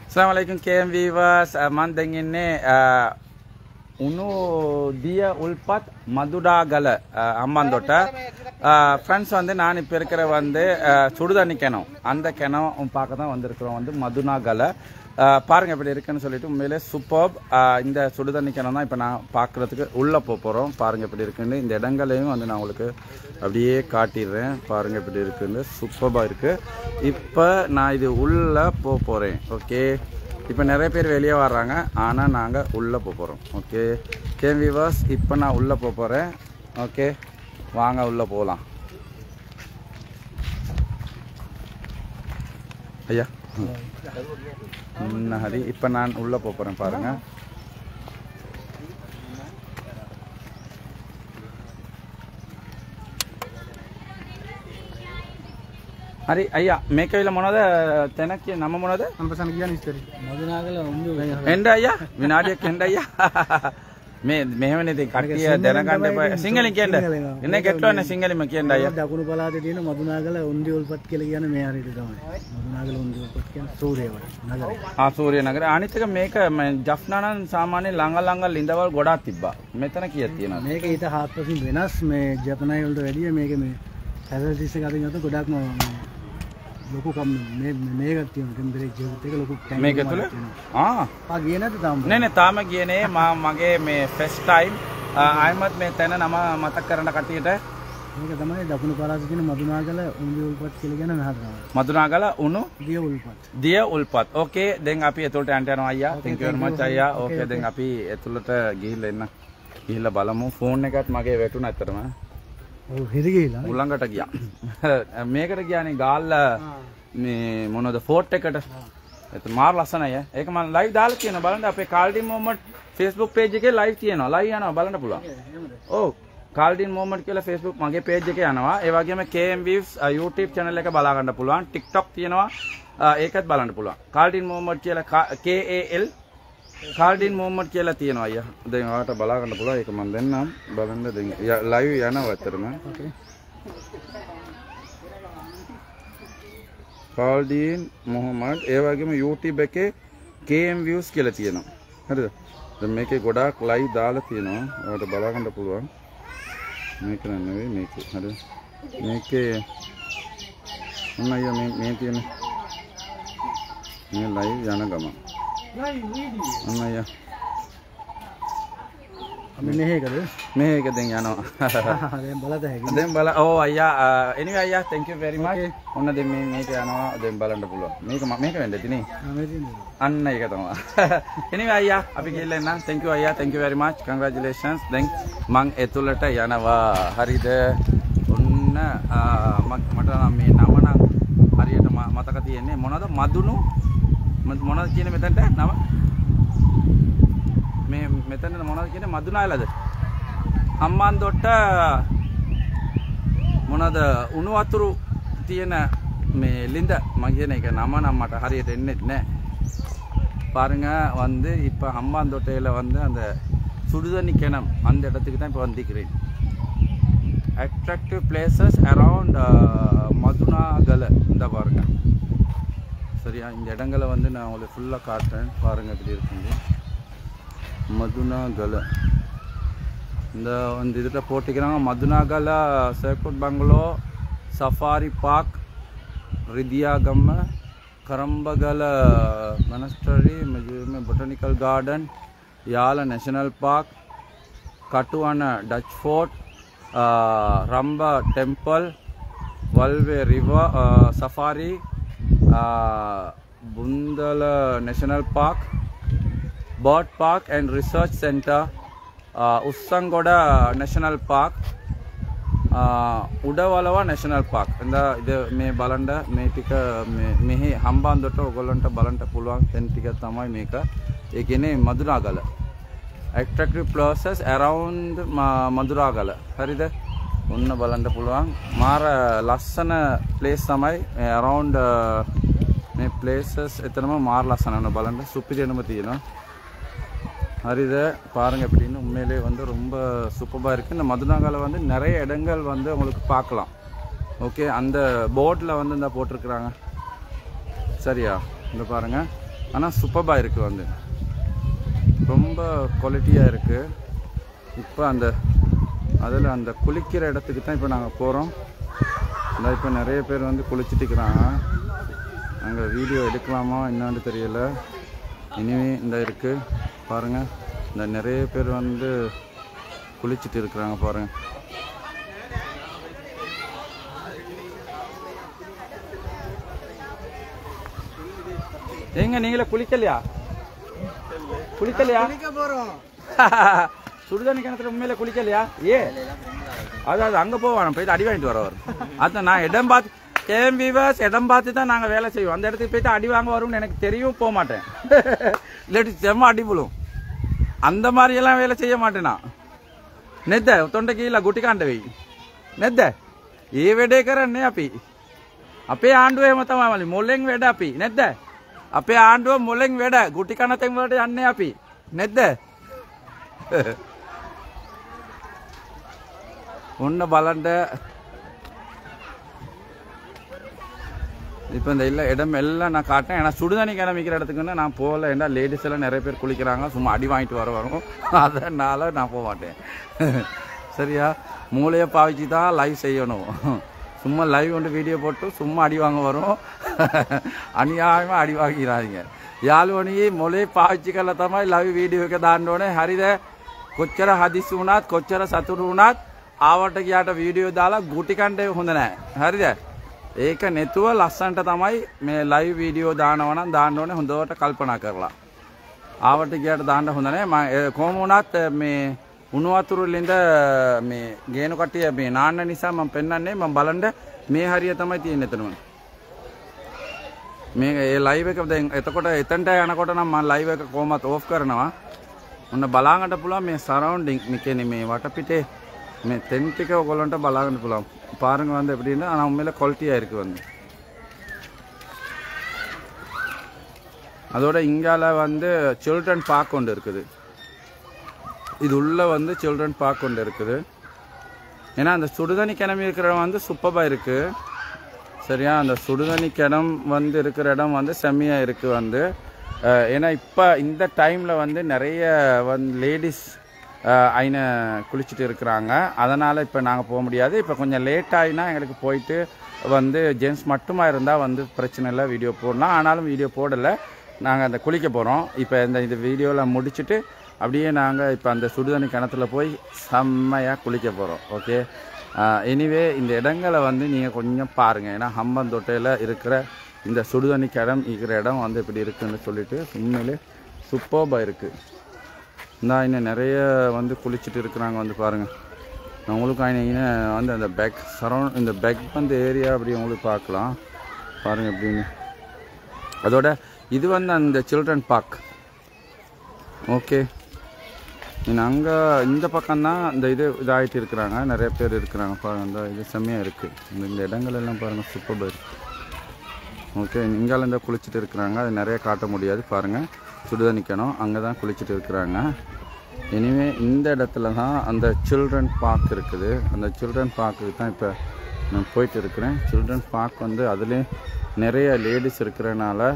Assalamualaikum KM viewers. Man දැන් ඉන්නේ උණු දිය උල්පත් மதுராகல அம்மாந்தோட்ட ஃப்ரெண்ட்ஸ் வந்து நான் இப்போ இருக்கிற வந்து சுடுதண்ணி கிணம் அந்த கிணம் பார்க்க தான் வந்திருக்கிறோம் வந்து மதுராகல பாருங்க எப்படி இருக்குன்னு சொல்லிட்டு உண்மையிலே சூப்பர் இந்த சுடுதண்ணி கிணம் தான் இப்போ நான் பார்க்குறதுக்கு உள்ளே போகிறோம் பாருங்க எப்படி இருக்குன்னு இந்த இடங்களையும் வந்து நான் உங்களுக்கு அப்படியே காட்டிடுறேன் பாருங்க எப்படி இருக்குன்னு சூப்பராக இருக்குது இப்போ நான் இது உள்ளே போகிறேன் ஓகே இப்போ நிறைய பேர் வெளியே வர்றாங்க ஆனால் நாங்கள் உள்ளே போகிறோம் ஓகே கேம் வியூவர்ஸ் இப்போ நான் உள்ளே போகிறேன் ஓகே வாங்க உள்ளே போகலாம் ஐயா ஹரி இப்போ நான் உள்ளே போகிறேன் பாருங்கள் හරි අයියා මේක විල මොනවද තැනක් නම මොනවද අම්පසන් කියන්නේ ඉස්තරි මදුනාගල උන්දු එන්න අයියා විනාඩියක් එන්න අයියා මේ මෙහෙමනේ ඉතින් කට්ටිය දැනගන්න එපා සිංහලෙන් කියන්න එන්නේ ගැටලුවනේ සිංහලෙන්ම කියන්න අයියා දකුණු පළාතේ තියෙන මදුනාගල උන්දි උල්පත් කියලා කියන්නේ මේ හරියට තමයි මදුනාගල උන්දි උල්පත් කියන්නේ සූරියවල නගරය සූරිය නගරය අනිත් එක මේක ජෆ්නානන් සාමාන්‍ය ළඟ ලිඳවල් ගොඩක් තිබ්බා මෙතන කීයක් තියෙනවද මේක ඊට හාත්පසින් වෙනස් මේ ජපනයි වලට වැඩිය මේක මේ හැදල්ටිස් එක අතින් අත ගොඩක්ම ලොකු කම් මේක තියෙන ටෙම්පරේචර් ජීවිත එක ලොකු ටැංක් මේක තුල ගියේ නැද්ද තාම නෑ තාම ගියේ නෑ මගේ මේ ෆස්ට් ටයිම් ආයමත් මේ තැන නම මතක් කරන කටියට මේක තමයි දකුණු පළාතේ තියෙන මදුනාගල උණු උල්පත් කියලා කියන මහත් තමයි මදුනාගල උණු දිය උල්පත් ඕකේ දැන් අපි එතකොට යන්න යනවා අයියා thank you very much අයියා ඕකේ දැන් අපි එතුළට ගිහිල්ලා එන්න ගිහිල්ලා බලමු ෆෝන් එකත් මගේ වැටුණා ඇත්තටම හිරි ගිහිලා උලංගට ගියා මේකට ගියානේ ගාල්ල මේ මොනවද ෆෝට් එකට එතන මාර ලස්සනයි ඒක මම ලයිව් දාලා තියෙනවා බලන්න අපේ කාල්ඩින් මොමන්ට් Facebook page එකේ ලයිව් තියෙනවා ලයිව් යනවා බලන්න පුළුවන් ඔව් කාල්ඩින් මොමන්ට් කියලා Facebook මගේ page එකේ යනවා ඒ වගේම KM Views YouTube channel එක බලා ගන්න පුළුවන් TikTok තියෙනවා ඒකත් බලන්න පුළුවන් කාල්ඩින් මොමන්ට් කියලා KAL කාල්ඩින් මොමන්ට් කියලා තියෙනවා අයියා. දැන් ඔයාලට බලා ගන්න පුළුවන් ඒක මම දෙන්නම්. බලන්න දැන් ලයිව් යනවා ඇත්තටම. ඕකේ. කාල්ඩින් මොහමඩ් ඒ වගේම YouTube එකේ KM Views කියලා තියෙනවා. හරිද? දැන් මේකේ ගොඩාක් ලයිව් දාලා තියෙනවා. ඔයාලට බලා ගන්න පුළුවන්. මේක නෙවෙයි මේකේ. හරිද? මේකේ මොන අයියා මේ තියෙන මේ ලයිව් යන ගම. අන්නయ్య මේක දැන් යනවා දැන් බලත හැකියි දැන් බල ඕ අයියා anyway අයියා thank you very much ඔන්න දැන් මේක යනවා දැන් බලන්න පුළුවන් මේක වෙන්න ඇති නේ අන්න ඒක තමයි anyway අයියා අපි ගිහලා එන්නම් thank you අයියා thank you very much congratulations දැන් මං එතුළට යනවා හරිද ඔන්න මට නම් මේ නම නම් හරියට මතක තියෙන්නේ මොනවද මදුණු මොනවද කියන්නේ මෙතනට නම මේ මෙතන මොනවද කියන්නේ මදුනාගලද හම්බන්තොට මොනවද උණු වතුරු තියෙන මේ ලිඳ මම කියන එක නම නම් මට හරියට එන්නේ නැහැ பாருங்க வந்து இப்ப ஹம்பாந்தோட்டையில வந்து அந்த சுடுதண்ணி கிணம் அந்த இடத்துக்கு தான் இப்போ வந்திருக்கிறேன் attractive places around மதுனாகல இந்த பாருங்க சரியா இந்த இடங்களை வந்து நான் உங்களுக்கு ஃபுல்லாக காட்டுறேன் பாருங்கள் எப்படி இருக்குங்க மதுனாகல இந்த வந்து இதில் போட்டிக்கிறாங்க Madunagala circuit bungalow safari park Ridiyagama Karambagala monastery botanical garden Yala national park Katuwana Dutch fort Ramba temple Walawe river safari Bundala National Park, Bird Park and Research Center, Ussangoda National Park, Udawalawa National Park. This me balanda me tika me Hambandota ogolanta balanta puluwan ten tika tamai meka. Ekene Maduragala. Attractive places around Maduragala. Harida. ඔන්න බලන්න පුළුවන් මාර ලස්සන place තමයි around මේ places එතනම මාර ලස්සන වෙනවා බලන්න සුපිරියනම තියෙනවා ஹரித பாருங்க எப்படின்னு உண்மையிலே வந்து ரொம்ப சூப்பராக இருக்குது. இந்த மதுனாகால வந்து நிறைய இடங்கள் வந்து உங்களுக்கு பார்க்கலாம். ஓகே, அந்த போர்டில் வந்து இந்த போட்டிருக்கிறாங்க. சரியா, இந்த பாருங்கள் ஆனால் சூப்பராக இருக்குது வந்து ரொம்ப குவாலிட்டியாக இருக்குது. இப்போ அதில் அந்த குளிக்கிற இடத்துக்கு தான் இப்போ நாங்கள் போகிறோம். இந்த இப்போ நிறைய பேர் வந்து குளிச்சுட்டு இருக்கிறாங்க. அங்கே வீடியோ எடுக்கலாமா என்னான்னு தெரியல. இனிமே இந்த இருக்குது பாருங்கள், இந்த நிறைய பேர் வந்து குளிச்சுட்டு இருக்கிறாங்க பாருங்கள். எங்க நீங்களே குளிக்கலையா? சுடுதண்ணி கிணத்துல உண்மையில குளிக்கலையா? அதாவது அங்கே போவான் போயிட்டு அடி வாங்கிட்டு வரவர். அதான் நான் இடம் பார்த்து கேம்பிவாஸ் இடம் பார்த்து தான் நாங்கள் வேலை செய்வோம். அந்த இடத்துக்கு போயிட்டு அடி வாங்க வரும்னு எனக்கு தெரியும், போக மாட்டேன். இல்லாட்டி செம்ம அடி புழும். அந்த மாதிரியெல்லாம் வேலை செய்ய மாட்டேன் நான். நெத்த தொண்டை கீழே குட்டிக்காண்டவை நெத்த ඒ වැඩේ කරන්නේ අපි. අපේ ආණ්ඩුව එහෙම තමයි මොලෙන් වැඩ අපි නැද්ද? අපේ ආණ්ඩුව මොලෙන් වැඩ ගුටි කන තැන් වලට යන්නේ අපි නැද්ද? ஒன்று பலண்ட இப்போ இந்த இல்லை இடம் எல்லாம் நான் காட்டேன். ஏன்னா சுடுதண்ணி கிளம்பிக்கிற இடத்துக்குன்னு நான் போகல. ஏன்னா லேடிஸ் எல்லாம் நிறைய பேர் குளிக்கிறாங்க, சும்மா அடி வாங்கிட்டு வரும். அதனால் நான் போக மாட்டேன். சரியா? மூளையை பாவிச்சு தான் லைவ் செய்யணும். சும்மா லைவ் கொண்டு வீடியோ போட்டு சும்மா அடி வாங்க வரும். අනියායම අඩි වාගිරාදීங்க. යාළුවනි මොලේ පාවිච්චි කරලා තමයි ලයිව් වීඩියෝ එක දාන්න ඕනේ. හරිද? කොච්චර හදිස්සි වුණත් කොච්චර සතුටු වුණත් ආවට ගියාට වීඩියෝ දාලා ගුටි කණ්ඩේ හොඳ නැහැ. හරිද? ඒක නැතුව ලස්සන්ට තමයි මේ ලයිව් වීඩියෝ දානවා නම් දාන්න ඕනේ හොඳට කල්පනා කරලා. ආවට ගියාට දාන්න හොඳ නැහැ. මම කොහොම වුණත් මේ උණු වතුර වලින්ද මේ ගේන කට්ටිය මේ නාන්න නිසා මම පෙන්නන්නේ. මම බලන්න මේ හරිය තමයි තියෙන්නේ එතනම. මේ ඒ ලයිව් එක දැන් එතකොට එතනට යනකොට නම් මම ලයිව් එක කොහොමත් ඕෆ් කරනවා. ඔන්න බලාගන්න පුළුවන් මේ සරවුන්ඩින් මේ කියන්නේ මේ වටපිටේ මේ டென்ட் ටික ඔයගොල්ලන්ට බලාගන්න පුළුවන්. பாருங்க வந்து எப்படின்னா ஆனால் உண்மையில குவாலிட்டியாக இருக்குது வந்து. அதோட இங்கால வந்து சில்ட்ரன் பார்க் ஒன்று இருக்குது. இது உள்ள வந்து சில்ட்ரன் பார்க் ஒன்று இருக்குது. ஏன்னா அந்த சுடுதண்ணி கிணம் இருக்கிற வந்து சூப்பராக இருக்குது. சரியா? அந்த சுடுதண்ணி கிணம் வந்து இருக்கிற இடம் வந்து செம்மையாக இருக்குது வந்து. ஏன்னா இப்போ இந்த டைமில் வந்து நிறைய வந்து லேடிஸ் ஐனை குளிச்சுட்டு இருக்கிறாங்க. அதனால் இப்போ நாங்கள் போக முடியாது. இப்போ கொஞ்சம் லேட் ஆகினா எங்களுக்கு போயிட்டு வந்து ஜென்ஸ் மட்டுமா இருந்தால் வந்து பிரச்சனை இல்லை, வீடியோ போடலாம். ஆனாலும் வீடியோ போடலை, நாங்கள் அந்த குளிக்க போகிறோம். இப்போ இந்த வீடியோவில் முடிச்சுட்டு அப்படியே நாங்கள் இப்போ அந்த சுடுதண்ணி கிணத்துல போய் செம்மையாக குளிக்க போகிறோம். ஓகே, எனிவே இந்த இடங்களை வந்து நீங்கள் கொஞ்சம் பாருங்கள். ஏன்னா ஹம்பந்தோட்டையில் இருக்கிற இந்த சுடுதண்ணி கிணம் இருக்கிற இடம் வந்து இப்படி இருக்குதுன்னு சொல்லிட்டு உண்மையிலே சூப்பராக இருக்குது. இந்த இன்னும் நிறைய வந்து குளிச்சுட்டு இருக்கிறாங்க வந்து பாருங்கள். உங்களுக்கு ஆயினீங்கன்னா வந்து அந்த பேக் சரௌண்ட் இந்த பேக் வந்து ஏரியா அப்படி உங்களுக்கு பார்க்கலாம் பாருங்கள் எப்படின்னு. அதோட இது வந்து அந்த சில்ட்ரன் பார்க். ஓகே, அங்கே இந்த பக்கம்தான் இந்த இதாகிட்டு இருக்கிறாங்க, நிறைய பேர் இருக்கிறாங்க பாருங்கள். இந்த இது செம்மையாக இருக்குது. இந்த இடங்கள் எல்லாம் பாருங்கள் சூப்பராக இருக்குது. ஓகே, இங்கால இருந்தால் குளிச்சுட்டு இருக்கிறாங்க. அது நிறைய காட்ட முடியாது பாருங்கள். சுடுதண்ணி கிணம் அங்கே தான் குளிச்சுட்டு இருக்கிறாங்க. இனிமே இந்த இடத்துல தான் அந்த சில்ட்ரன் பார்க் இருக்குது. அந்த சில்ட்ரன் பார்க்குக்கு தான் இப்போ நான் போயிட்டு இருக்கிறேன். சில்ட்ரன் பார்க் வந்து அதுலேயே நிறைய லேடிஸ் இருக்கிறனால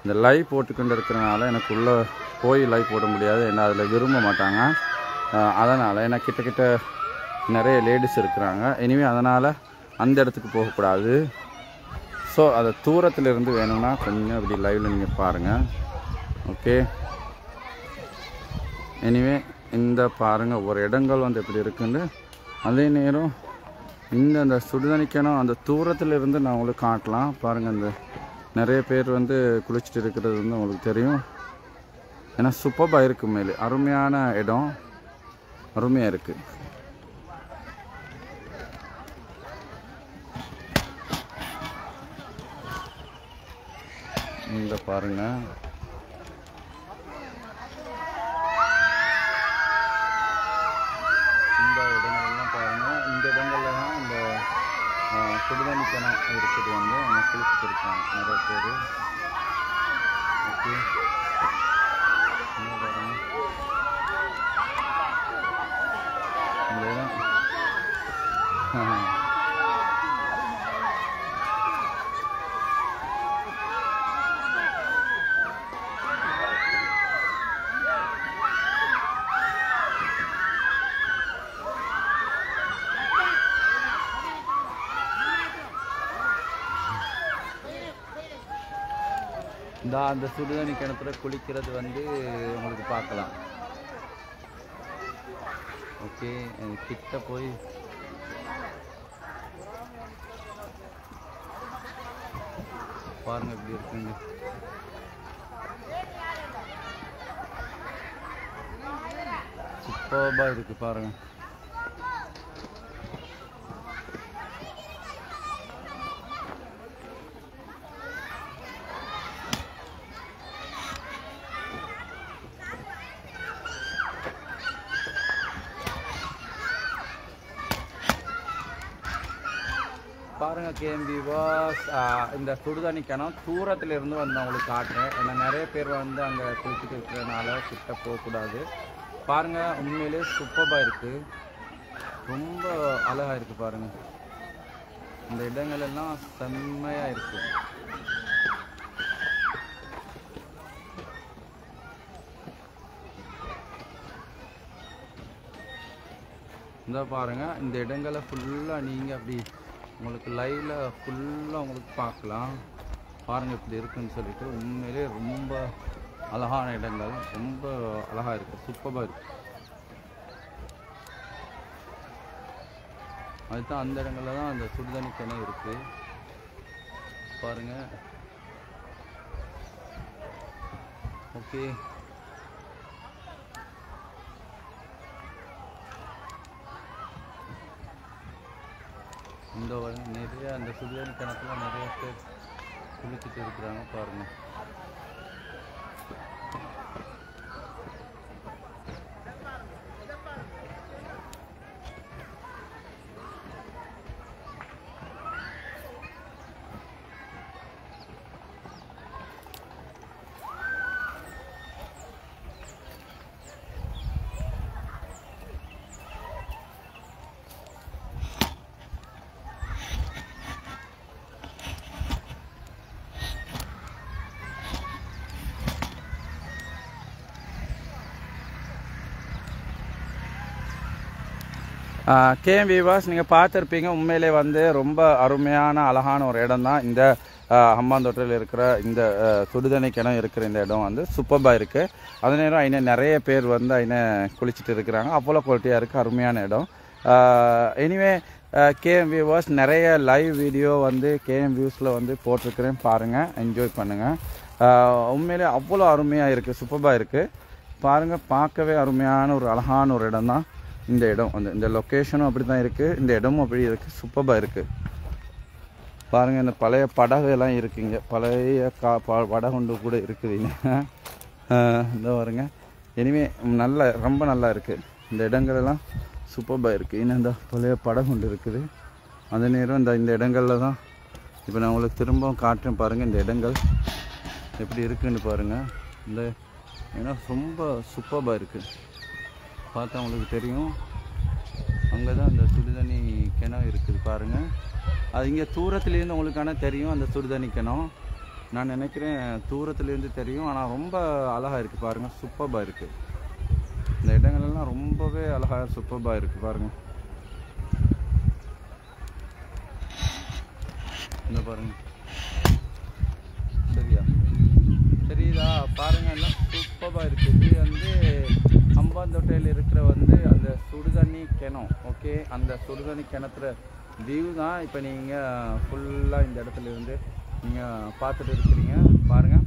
இந்த லைவ் போட்டுக்கொண்டு இருக்கிறனால எனக்கு உள்ளே போய் லைவ் போட முடியாது. ஏன்னா அதில் விரும்ப மாட்டாங்க. அதனால் ஏன்னா கிட்ட நிறைய லேடிஸ் இருக்கிறாங்க. இனிமே அதனால் அந்த இடத்துக்கு போகக்கூடாது. ஸோ அதை தூரத்தில் இருந்து வேணும்னா கொஞ்சம் அப்படி லைவில் நீங்கள் பாருங்கள். ஓகே, எனிவே இந்த பாருங்கள் ஒரு இடங்கள் வந்து எப்படி இருக்குன்னு. அதே நேரம் அந்த சுடுதண்ணிக்கணும் அந்த தூரத்தில் இருந்து நான் உங்களுக்கு காட்டலாம் பாருங்கள். இந்த நிறைய பேர் வந்து குளிச்சுட்டு இருக்கிறது வந்து உங்களுக்கு தெரியும். ஏன்னா சூப்பராக இருக்குது, மேலே அருமையான இடம், அருமையாக இருக்குது. இந்த பாருங்கள் இந்த இடங்கள்லாம் பாருங்கள். இந்த இடங்கள்ல தான் இந்த சுடுதண்ணி கிணம் இருக்குது வந்து அவங்க குளிச்சுட்டு இருக்காங்க நிறைய பேர். ஓகே, இந்த இடம் அந்த சுடுதண்ணி கிணத்துல குளிக்கிறது வந்து உங்களுக்கு பார்க்கலாம். ஓகே, கிட்ட போய் பாருங்க எப்படி இருக்குங்க. சூப்பர்பா இருக்கு பாருங்க. பாருங்க கேஎம்பி வாஸ் இந்த சுடுதண்ணி கிணம் தூரத்தில் இருந்து வந்து அவங்களுக்கு காட்டுறேன். ஏன்னா நிறைய பேர் வந்து அங்கே குளிச்சுட்டு இருக்கிறதுனால கிட்ட போகக்கூடாது. பாருங்க, உண்மையிலே சூப்பராக இருக்கு, ரொம்ப அழகா இருக்கு பாருங்க. இந்த இடங்கள் எல்லாம் செம்மையா இருக்கு. இந்த பாருங்க, இந்த இடங்களை ஃபுல்லாக நீங்கள் அப்படி உங்களுக்கு லைவ்ல ஃபுல்லாக உங்களுக்கு பார்க்கலாம். பாருங்க இப்படி இருக்குன்னு சொல்லிட்டு. உண்மையிலே ரொம்ப அழகான இடங்கள், ரொம்ப அழகா இருக்கு, சூப்பராக இருக்கு. அதுதான் அந்த இடங்கள்ல தான் அந்த சுடுதண்ணி கிணறு இருக்கு பாருங்க. ஓகே, இந்த நிறைய அந்த சுடுதண்ணி கிணத்துல நிறைய பேர் குளிச்சுட்டு இருக்கிறாங்க பாருங்க. கேஎம் விவாஸ் நீங்கள் பார்த்துருப்பீங்க. உண்மையிலே வந்து ரொம்ப அருமையான அழகான ஒரு இடம் தான் இந்த ஹம்பாந்தோட்டையில் இருக்கிற இந்த சுடுதண்ணி கிணம் இருக்கிற இந்த இடம் வந்து சூப்பராக இருக்குது. அதே நேரம் அதில் நிறைய பேர் வந்து அதில் குளிச்சுட்டு இருக்கிறாங்க. அவ்வளோ குவாலிட்டியாக இருக்குது, அருமையான இடம். எனிவே கேஎம் வியூவர்ஸ், நிறைய லைவ் வீடியோ வந்து கேஎம் வியூஸில் வந்து போட்டிருக்கிறேன், பாருங்கள், என்ஜாய் பண்ணுங்கள். உண்மையிலே அவ்வளோ அருமையாக இருக்குது, சூப்பராக இருக்குது பாருங்கள். பார்க்கவே அருமையான ஒரு அழகான ஒரு இடம் தான் இந்த இடம். வந்து இந்த லொக்கேஷனும் அப்படி தான் இருக்குது, இந்த இடமும் அப்படி இருக்குது, சூப்பராக இருக்குது பாருங்கள். இந்த பழைய படகு எல்லாம் இருக்குங்க, பழைய படகுண்டு கூட இருக்குதுங்க. இந்த பாருங்க. இனிமே ரொம்ப நல்லா இருக்குது இந்த இடங்களெல்லாம், சூப்பராக இருக்குது. இன்னும் இந்த பழைய படகுண்டு இருக்குது. அந்த நேரம் இந்த இடங்களில் தான் இப்போ நான் உங்களுக்கு திரும்பவும் காட்டுறேன் பாருங்கள். இந்த இடங்கள் எப்படி இருக்குன்னு பாருங்கள். இந்த ஏன்னா ரொம்ப சூப்பராக இருக்குது, பார்த்தா உங்களுக்கு தெரியும். அங்கே தான் அந்த சுடுதண்ணி கிணம் இருக்குது பாருங்கள். அது இங்கே தூரத்துலேருந்து உங்களுக்கான தெரியும் அந்த சுடுதண்ணி கிணம். நான் நினைக்கிறேன் தூரத்துலேருந்து தெரியும், ஆனால் ரொம்ப அழகாக இருக்குது பாருங்கள், சூப்பராக இருக்குது. இந்த இடங்கள்லாம் ரொம்பவே அழகாக சூப்பராக இருக்குது பாருங்கள். இந்த பாருங்கள், சரியா தெரியுதா பாருங்கள், எல்லாம் சூப்பராக இருக்குது. இது வந்து ஹம்பாந்தோட்டையில் இருக்கிற வந்து அந்த சுடுதண்ணி கிணம். ஓகே, அந்த சுடுதண்ணி கிணத்துல வியூ தான் இப்போ நீங்கள் ஃபுல்லாக இந்த இடத்துல இருந்து நீங்கள் பார்த்துட்டு இருக்கிறீங்க பாருங்கள்.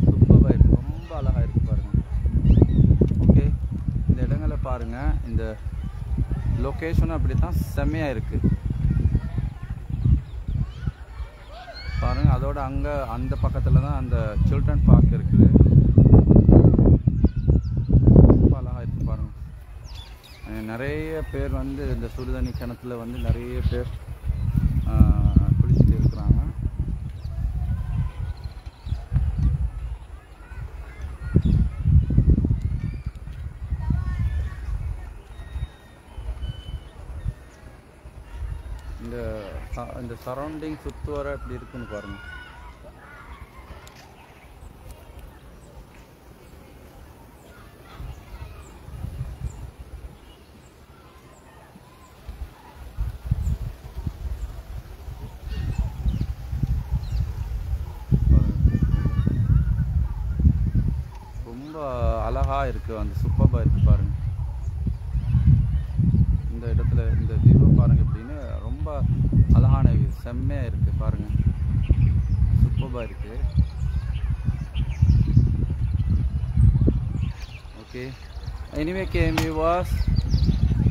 சூப்பராக இருக்குது, ரொம்ப அழகாக இருக்குது பாருங்கள். ஓகே, இந்த இடங்களை பாருங்கள், இந்த லொக்கேஷனும் அப்படி தான் செம்மையாக இருக்குது பாருங்கள். அதோட அங்கே அந்த பக்கத்தில் தான் அந்த சில்ட்ரன் பார்க் இருக்குது, ரொம்ப அழகாக இருக்குது பாருங்கள். நிறைய பேர் வந்து இந்த சுடுதண்ணி கிணத்துல வந்து நிறைய பேர் குளிச்சுட்டு இருக்கிறாங்க. இந்த சரௌண்டிங் சுற்று வர எப்படி இருக்குன்னு பாருங்கள். அழகாக இருக்குது, அந்த சூப்பராக இருக்குது பாருங்கள். இந்த இடத்துல இந்த வியூவை பாருங்கள் எப்படின்னு ரொம்ப அழகான வியூ, செம்மையாக இருக்குது பாருங்கள், சூப்பராக இருக்குது. ஓகே, எனிவே கேஎம் வியூவர்ஸ்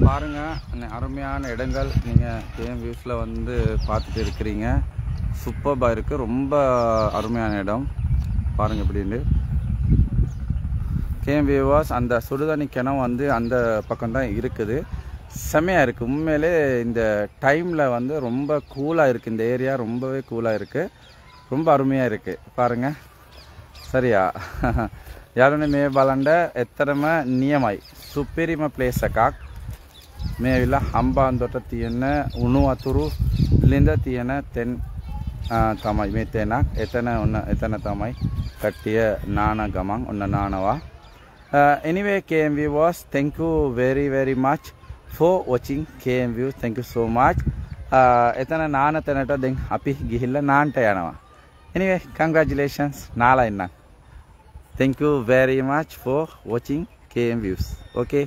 பாருங்கள், அருமையான இடங்கள் நீங்கள் கேஎம் வியூஸில் வந்து பார்த்துட்டு இருக்கிறீங்க. சூப்பராக இருக்குது, ரொம்ப அருமையான இடம் பாருங்கள் எப்படின்னு. கேஎம் வியூவர்ஸ் அந்த சுடுதண்ணி கிணம் வந்து அந்த பக்கம்தான் இருக்குது. செம்மையாக இருக்குது உண்மையிலே. இந்த டைமில் வந்து ரொம்ப கூலாக இருக்குது, இந்த ஏரியா ரொம்பவே கூலாக இருக்குது, ரொம்ப அருமையாக இருக்குது பாருங்கள். சரியா யாரும் மே බලන්න එතරම් නියමයි, සුපිරිම ප්ලේස් එකක්. මේ ඇවිල්ලා හම්බාන්තොට තියෙන උණු වතුරු ලිඳ තියෙන තෙන් තමයි මේ තැනක්. එතන තමයි කට්ටිය නාන ගමන් ඔන්න නානවා. Anyway KM viewers, thank you very much for watching KM views. Thank you so much. එතන නාන තැනට දැන් අපි ගිහිල්ලා නාන්ට යනවා. Anyway, congratulations නාලා ඉන්න. Thank you very much for watching KM views. Okay.